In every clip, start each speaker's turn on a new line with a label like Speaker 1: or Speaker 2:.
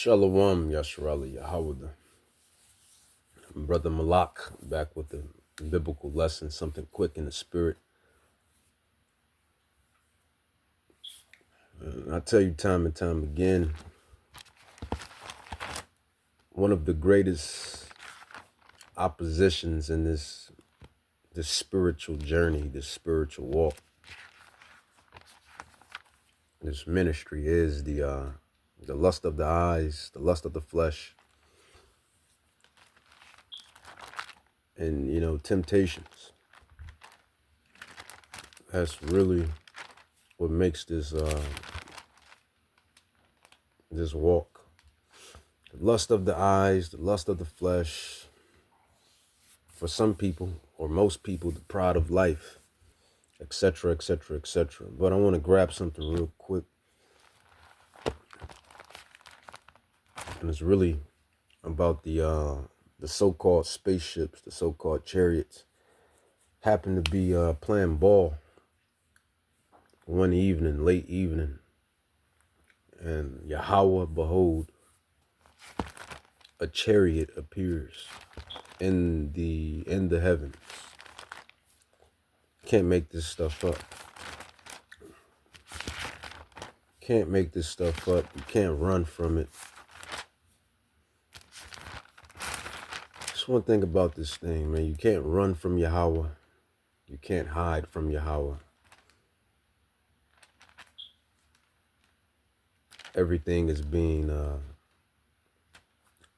Speaker 1: Shalom, Yasharali Yahawada. Brother Malak back with the biblical lesson, something quick in the spirit. I tell you time and time again, one of the greatest oppositions in this spiritual journey, this spiritual walk, this ministry is the lust of the eyes, the lust of the flesh, and temptations. That's really what makes this walk. The lust of the eyes, the lust of the flesh. For some people, or most people, the pride of life, etc., etc., etc. But I want to grab something real quick. And it's really about the so-called spaceships, the so-called chariots. Happened to be playing ball one evening, late evening. And Yahweh, behold, a chariot appears in the heavens. Can't make this stuff up. Can't make this stuff up. You can't run from it. Just one thing about this thing, man. You can't run from Yahweh. You can't hide from Yahweh. Everything is being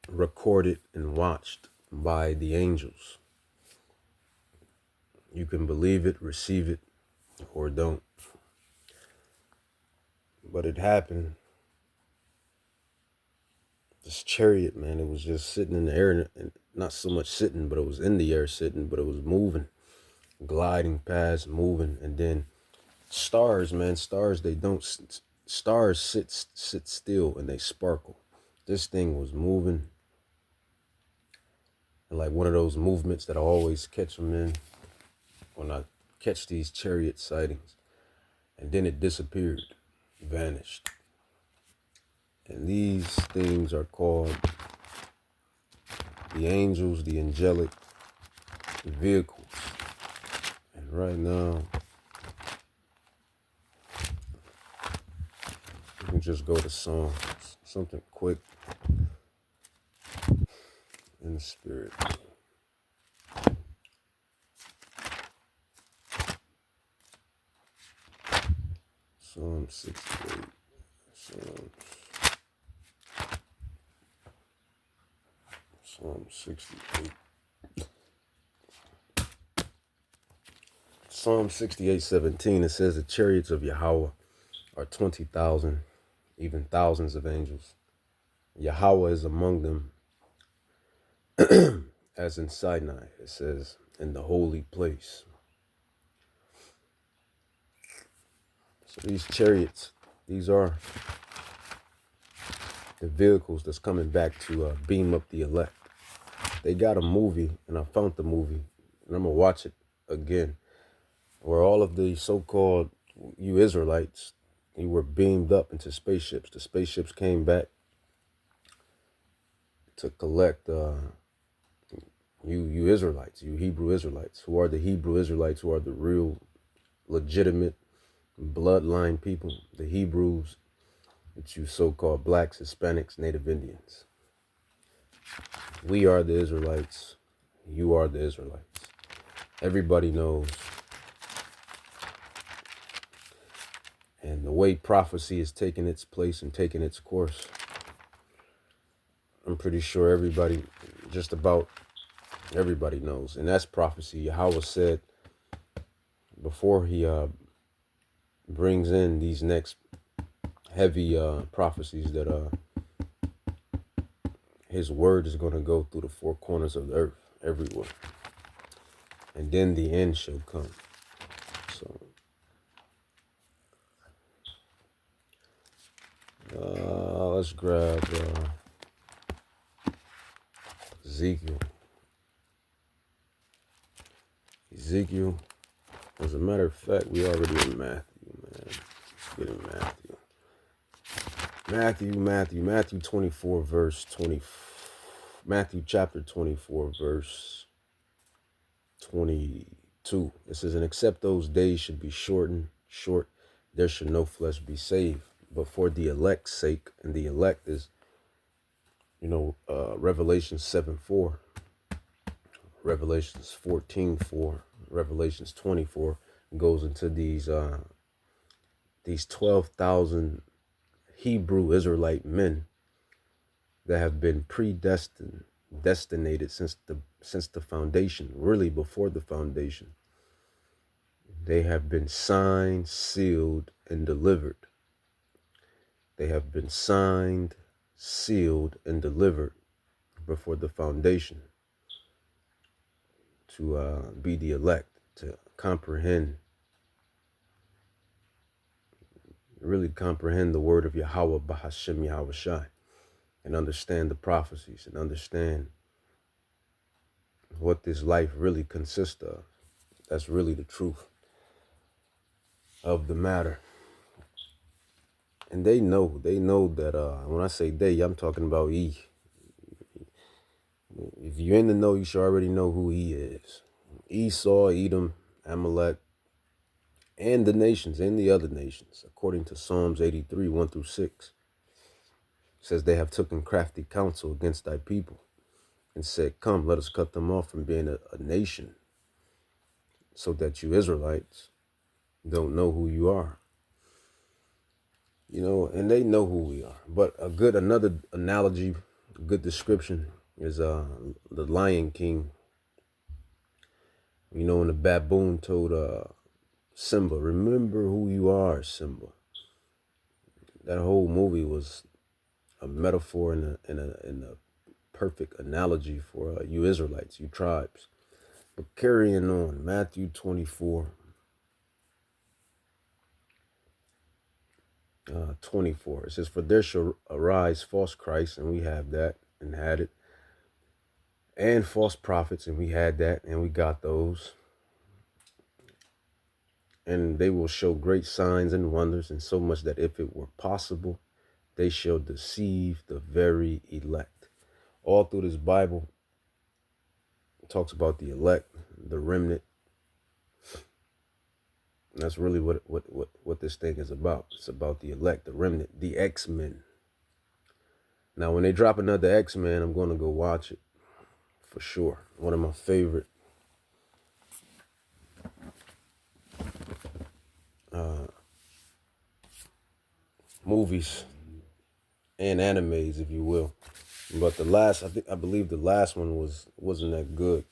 Speaker 1: recorded and watched by the angels. You can believe it, receive it, or don't. But it happened. This chariot, man, it was just sitting in the air, and not so much sitting, but it was in the air sitting, but it was moving, gliding past, moving, and then stars, man, stars sit still and they sparkle. This thing was moving, and like one of those movements that I always catch them in when I catch these chariot sightings, and then it disappeared, vanished. And these things are called the angels, the angelic vehicles. And right now, we can just go to Psalms, something quick in the spirit. Psalm 68. Psalm 68. Psalm 68:17, it says the chariots of Yahweh are 20,000, even thousands of angels. Yahweh is among them, as in Sinai, it says, in the holy place. So these chariots, these are the vehicles that's coming back to beam up the elect. They got a movie, and I found the movie, and I'm going to watch it again, where all of the so-called you Israelites, you were beamed up into spaceships. The spaceships came back to collect you Israelites, you Hebrew Israelites. Who are the Hebrew Israelites? Who are the real, legitimate bloodline people? The Hebrews, that you so-called blacks, Hispanics, Native Indians. We are the Israelites. You are the Israelites. Everybody knows. And the way prophecy is taking its place and taking its course, I'm pretty sure everybody, just about everybody knows. And that's prophecy. Yahweh said before he brings in these next heavy prophecies that his word is going to go through the four corners of the earth, everywhere. And then the end shall come. So let's grab Ezekiel. Ezekiel, as a matter of fact, we already in Matthew, man. Let's get in Matthew. Matthew 24, verse 20. Matthew chapter 24, verse 22. It says, and except those days should be short, there should no flesh be saved. But for the elect's sake, and the elect is, Revelation 7:4, Revelations 14:4, Revelations 24 goes into these 12,000 Hebrew Israelite men that have been destinated since the foundation, really before the foundation. They have been signed, sealed, and delivered. They have been signed, sealed, and delivered before the foundation to be the elect, to really comprehend the word of Yahweh Bahashem Yahweh Shai, and understand the prophecies and understand what this life really consists of. That's really the truth of the matter. And they know that when I say they, I'm talking about E. If you're in the know, you should already know who he is. Esau, Edom, Amalek, and the nations, and the other nations, according to Psalms 83, 1-6. Says they have taken crafty counsel against thy people and said, come, let us cut them off from being a nation, so that you Israelites don't know who you are. And they know who we are. But another analogy, a good description is the Lion King. When the baboon told Simba, remember who you are, Simba. That whole movie was a metaphor and a perfect analogy for you Israelites, you tribes. But carrying on, Matthew 24, 24. It says, for there shall arise false Christs, and we have that and had it, and false prophets, and we had that and we got those. And they will show great signs and wonders, and so much that if it were possible, they shall deceive the very elect. All through this Bible, it talks about the elect, the remnant. And that's really what this thing is about. It's about the elect, the remnant, the X-Men. Now, when they drop another X-Men, I'm going to go watch it for sure. One of my favorite movies and animes, if you will. But I believe the last one wasn't that good.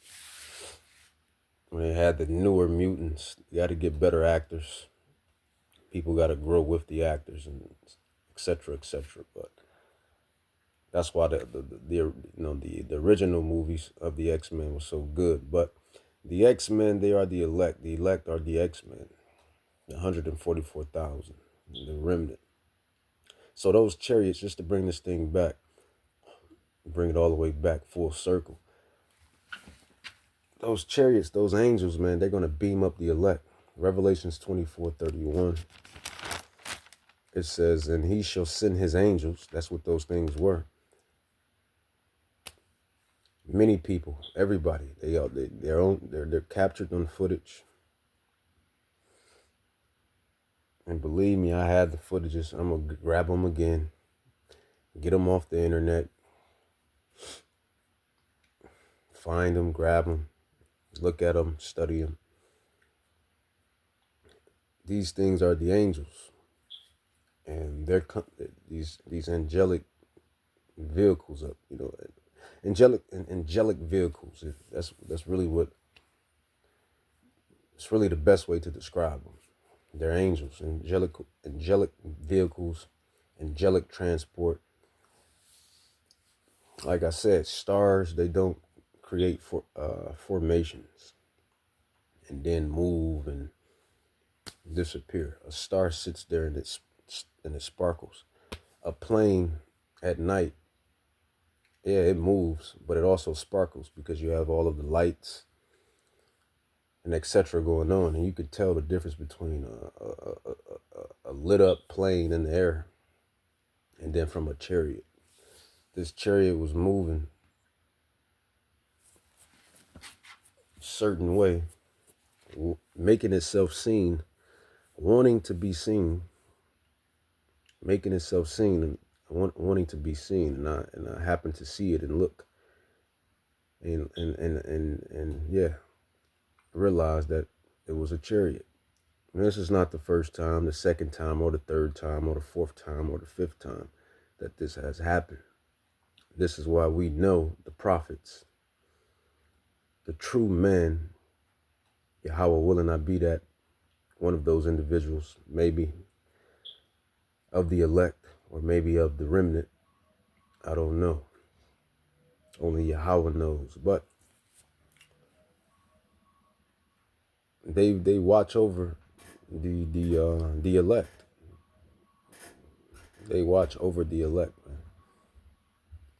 Speaker 1: When they had the newer mutants, you got to get better actors. People got to grow with the actors, and et cetera, et cetera. But that's why the original movies of the X-Men were so good. But the X-Men, they are the elect. The elect are the X-Men. The 144,000, the remnant. So those chariots, just to bring this thing back, bring it all the way back full circle. Those chariots, those angels, man, they're going to beam up the elect. Revelations 24:31. It says, and he shall send his angels. That's what those things were. Many people, everybody, they're captured on footage. And believe me, I had the footages. I'm going to grab them again, get them off the internet, find them, grab them, look at them, study them. These things are the angels, and they're these angelic vehicles up, angelic vehicles. That's really it's really the best way to describe them. They're angels, angelic vehicles, angelic transport. Like I said, stars, they don't create formations and then move and disappear. A star sits there and it sparkles. A plane at night, yeah, it moves, but it also sparkles because you have all of the lights and etc. going on, and you could tell the difference between a lit up plane in the air and then from a chariot. This chariot was moving a certain way, making itself seen, wanting to be seen, making itself seen, and wanting to be seen. And I happened to see it and look, and yeah, realized that it was a chariot. And this is not the first time, the second time, or the third time, or the fourth time, or the fifth time that this has happened. This is why we know the prophets, the true men, Yahweh willing I be that one of those individuals, maybe of the elect or maybe of the remnant. I don't know. Only Yahweh knows. But they watch over the elect. They watch over the elect, man.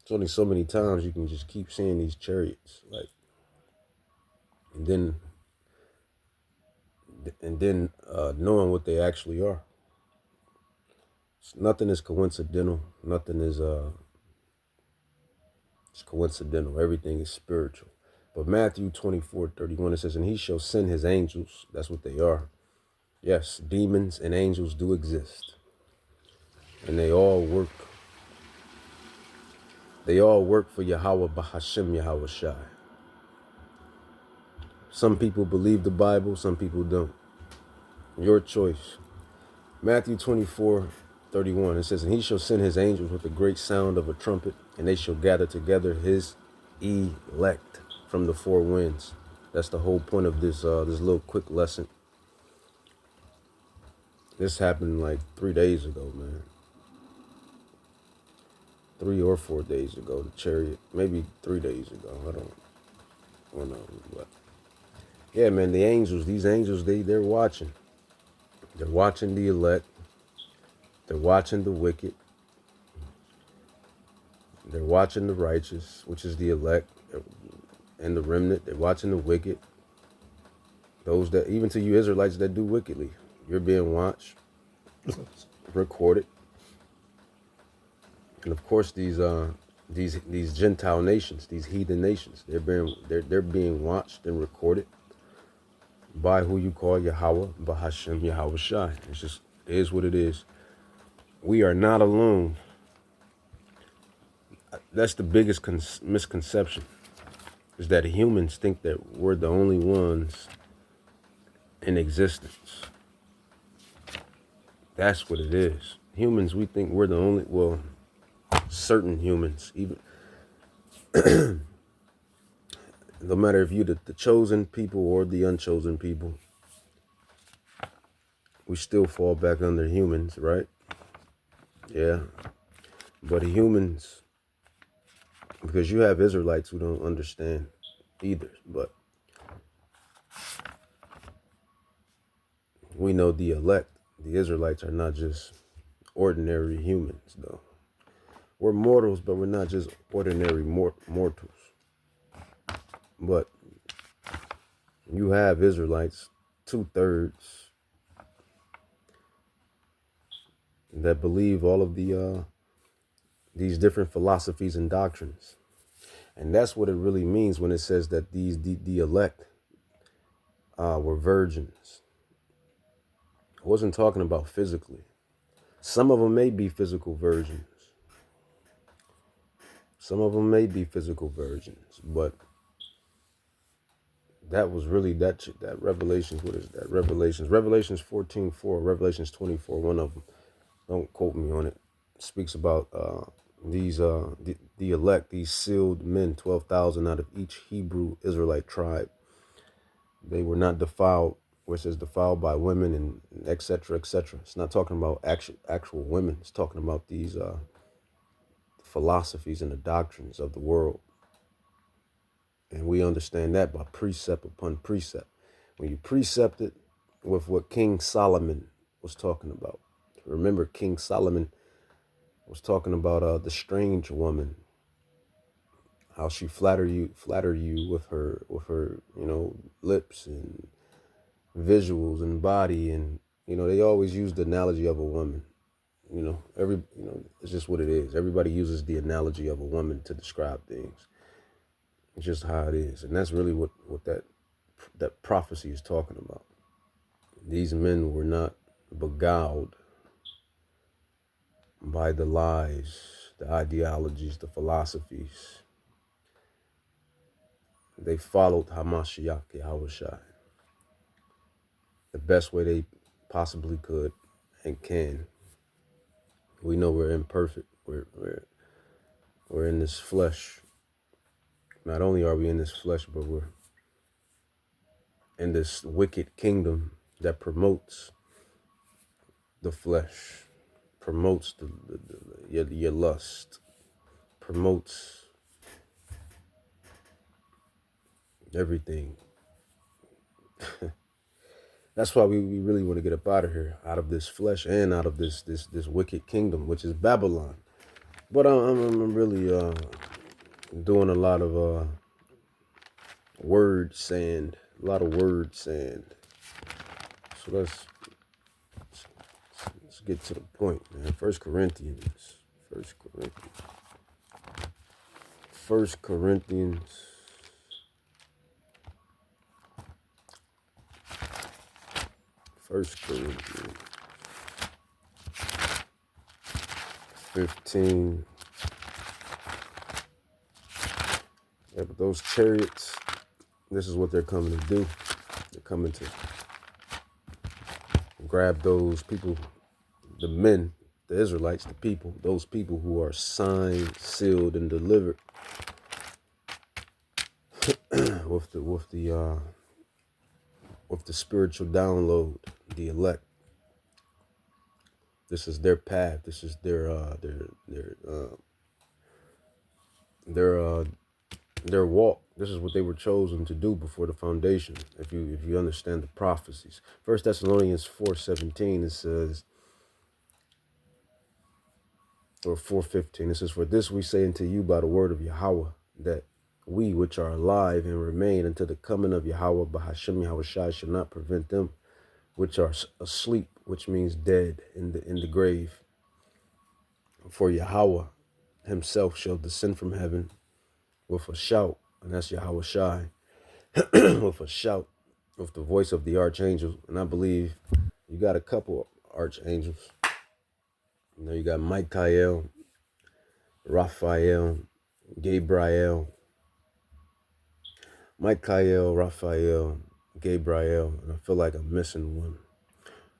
Speaker 1: It's only so many times you can just keep seeing these chariots, like, and then knowing what they actually are. Nothing is coincidental. Nothing is it's coincidental. Everything is spiritual. But Matthew 24:31, it says, and he shall send his angels. That's what they are. Yes, demons and angels do exist. And they all work. They all work for Yahweh Bahashem Yahweh Shai. Some people believe the Bible, some people don't. Your choice. Matthew 24:31, it says, and he shall send his angels with a great sound of a trumpet, and they shall gather together his elect from the four winds. That's the whole point of this this little quick lesson. This happened like 3 days ago, man. 3 or 4 days ago, the chariot, maybe 3 days ago. I don't know. But yeah, man, the angels, these angels, they're watching. They're watching the elect. They're watching the wicked. They're watching the righteous, which is the elect, and the remnant. They're watching the wicked. Those that, even to you Israelites that do wickedly, you're being watched, recorded. And of course, these Gentile nations, these heathen nations, they're being watched and recorded by who you call Yahweh, Bahashem Yahweh Shai. It's just, it is what it is. We are not alone. That's the biggest misconception, is that humans think that we're the only ones in existence. That's what it is. Humans, we think we're the only, well, certain humans, even no matter if you're the chosen people or the unchosen people, we still fall back under humans, right? Yeah. But humans, because you have Israelites who don't understand either, but we know the elect, the Israelites, are not just ordinary humans, though. We're mortals, but we're not just ordinary mortals. But you have Israelites, 2/3, that believe all of these different philosophies and doctrines. And that's what it really means when it says that the elect were virgins. I wasn't talking about physically. Some of them may be physical virgins. Some of them may be physical virgins, but that was really that Revelations. What is that? Revelations 14:4, Revelations 24. One of them. Don't quote me on it. Speaks about the elect, these sealed men, 12,000 out of each Hebrew Israelite tribe. They were not defiled, where it says defiled by women and et cetera, et cetera. It's not talking about actual women. It's talking about these philosophies and the doctrines of the world. And we understand that by precept upon precept. When you precept it with what King Solomon was talking about. Remember, King Solomon was talking about the strange woman, how she flatter you with her lips and visuals and body, and they always use the analogy of a woman. It's It's just what it is. Everybody uses the analogy of a woman to describe things. It's just how it is. And that's really what that prophecy is talking about. These men were not beguiled by the lies, the ideologies, the philosophies. They followed Hamashiach, Yahushua, the best way they possibly could and can. We know we're imperfect. We're in this flesh. Not only are we in this flesh, but we're in this wicked kingdom that promotes the flesh, promotes your lust, promotes everything. That's why we really want to get up out of here, out of this flesh and out of this wicked kingdom, which is Babylon. But I'm really doing a lot of word sand, So let's get to the point, man. First Corinthians. First Corinthians 15. Yeah, but those chariots, this is what they're coming to do. They're coming to grab those people, the men, the Israelites, the people, those people who are signed, sealed, and delivered with the spiritual download, the elect. This is their path. This is their walk. This is what they were chosen to do before the foundation. If you understand the prophecies, 1 Thessalonians 4:17, it says, or 4:15, it says, "For this we say unto you by the word of Yahweh, that we which are alive and remain until the coming of Yahweh, Bahashem Yahushai, shall not prevent them which are asleep," which means dead in the grave. "For Yahweh himself shall descend from heaven with a shout," and that's Yahushai, with a shout, with the voice of the archangel. And I believe you got a couple archangels. You know, you got Michael, Raphael, Gabriel. Michael, Raphael, Gabriel, and I feel like I'm missing one.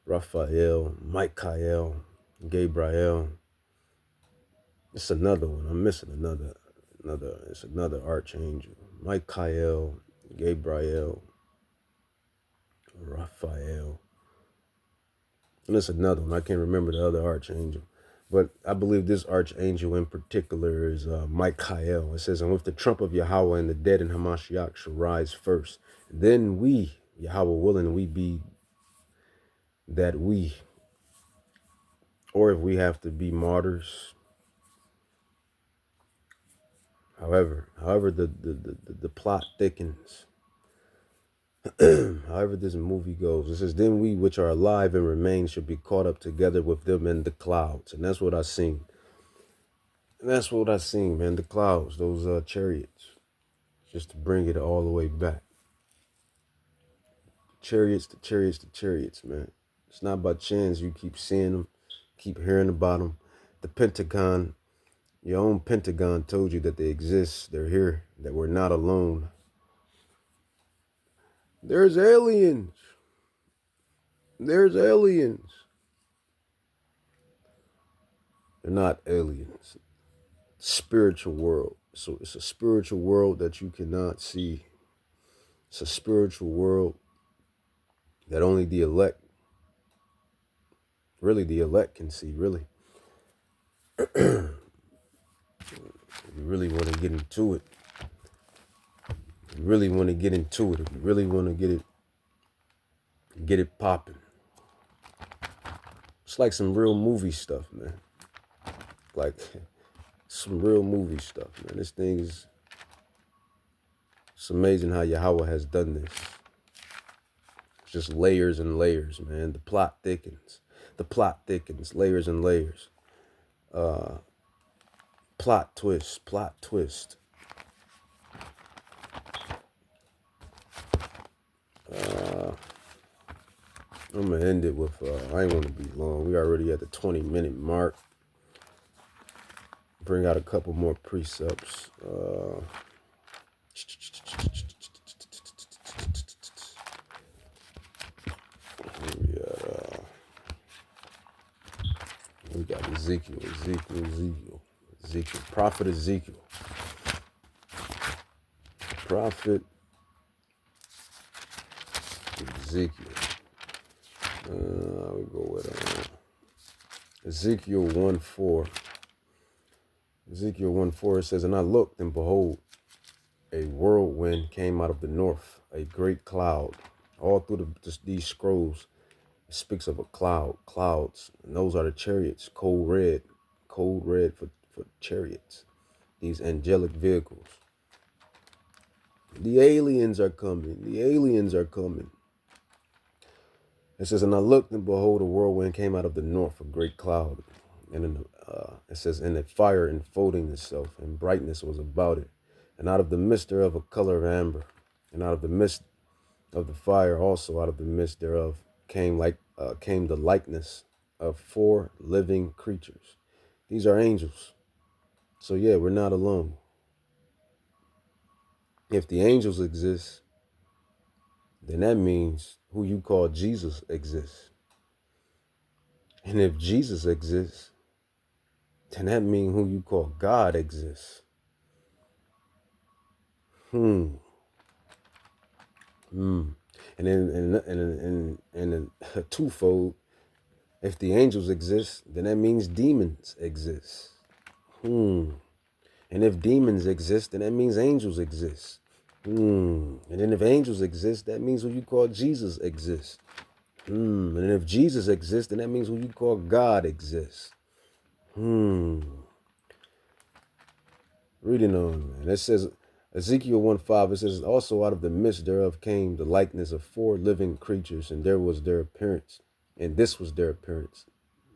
Speaker 1: Raphael, Michael, Gabriel. It's another one. I'm missing another. It's another archangel. Michael, Gabriel, Raphael. And it's another one. I can't remember the other archangel. But I believe this archangel in particular is Michael. It says, "And with the trump of Yahweh and the dead in Hamashiach shall rise first. Then we, Yahweh willing, we be that we." Or if we have to be martyrs. However the plot thickens. However this movie goes, it says, "Then we which are alive and remain shall be caught up together with them in the clouds." And that's what I seen. And that's what I seen, man. The clouds, those chariots. Just to bring it all the way back. Chariots, man. It's not by chance you keep seeing them, keep hearing about them. The Pentagon, your own Pentagon told you that they exist. They're here, that we're not alone. There's aliens. There's aliens. They're not aliens. Spiritual world. So it's a spiritual world that you cannot see. It's a spiritual world that only the elect, really the elect can see, really. If you really want to get into it. If you really want to get into it. If you really want to get it popping. It's like some real movie stuff, man. Like some real movie stuff, man. This thing is, it's amazing how Yahweh has done this. It's just layers and layers, man. The plot thickens, layers and layers. Plot twist, plot twist. I'm gonna end it with, I ain't wanna be long. We already at the 20-minute mark. Bring out a couple more precepts. We got Ezekiel. Prophet Ezekiel. Prophet Ezekiel. We go with Ezekiel 1:4. Ezekiel 1:4, it says, "And I looked, and behold, a whirlwind came out of the north, a great cloud." All through these scrolls, it speaks of a cloud, clouds. And those are the chariots, cold red for chariots. These angelic vehicles. The aliens are coming. It says, "And I looked, and behold, a whirlwind came out of the north, a great cloud. And it says, and a fire enfolding itself, and brightness was about it. And out of the midst thereof a color of amber. And out of the midst of the fire also, out of the midst thereof, came the likeness of 4 living creatures." These are angels. So yeah, we're not alone. If the angels exist, then that means who you call Jesus exists. And if Jesus exists, then that means who you call God exists. And then a twofold, if the angels exist, then that means demons exist. And if demons exist, then that means angels exist. And then if angels exist, that means who you call Jesus exists. And then if Jesus exists, then that means who you call God exists. Reading on, man. It says, Ezekiel 1:5, it says, "Also out of the midst thereof came the likeness of 4 living creatures, and there was their appearance. And this was their appearance."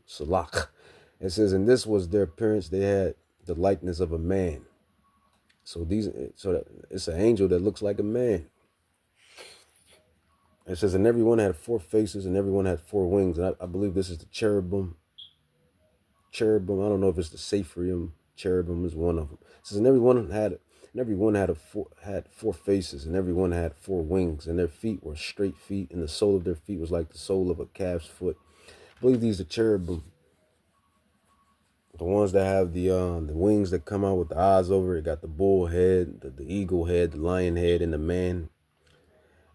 Speaker 1: Salak. It says, "And this was their appearance. They had the likeness of a man." So it's an angel that looks like a man. It says, "And everyone had 4 faces, and everyone had 4 wings." And I believe this is the cherubim. I don't know if it's the Saphrium. Cherubim is one of them. It says, "And everyone had 4 faces, and everyone had 4 wings, and their feet were straight feet, and the sole of their feet was like the sole of a calf's foot." I believe these are cherubim. The ones that have the wings that come out with the eyes over it, got the bull head, the eagle head, the lion head, and the man.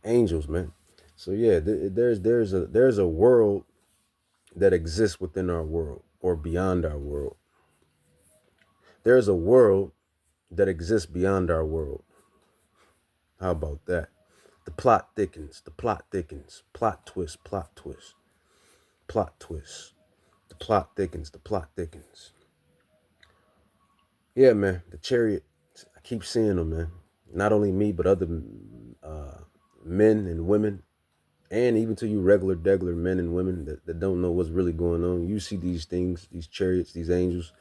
Speaker 1: Angels, man. So yeah, there's a world that exists within our world or beyond our world. There's a world that exists beyond our world. How about that? The plot thickens. Plot twist. Plot twist. The plot thickens. Yeah, man. The chariot. I keep seeing them, man. Not only me, but other men and women, and even to you regular men and women that don't know what's really going on. You see these things, these chariots, these angels.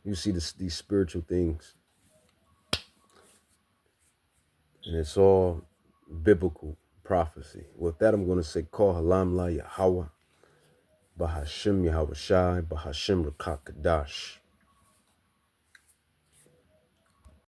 Speaker 1: You see these spiritual things. And it's all biblical prophecy. With that, I'm going to say, Call Halam La Yahweh, Bahashim Yahweh Shai, Bahashim Rakakadash.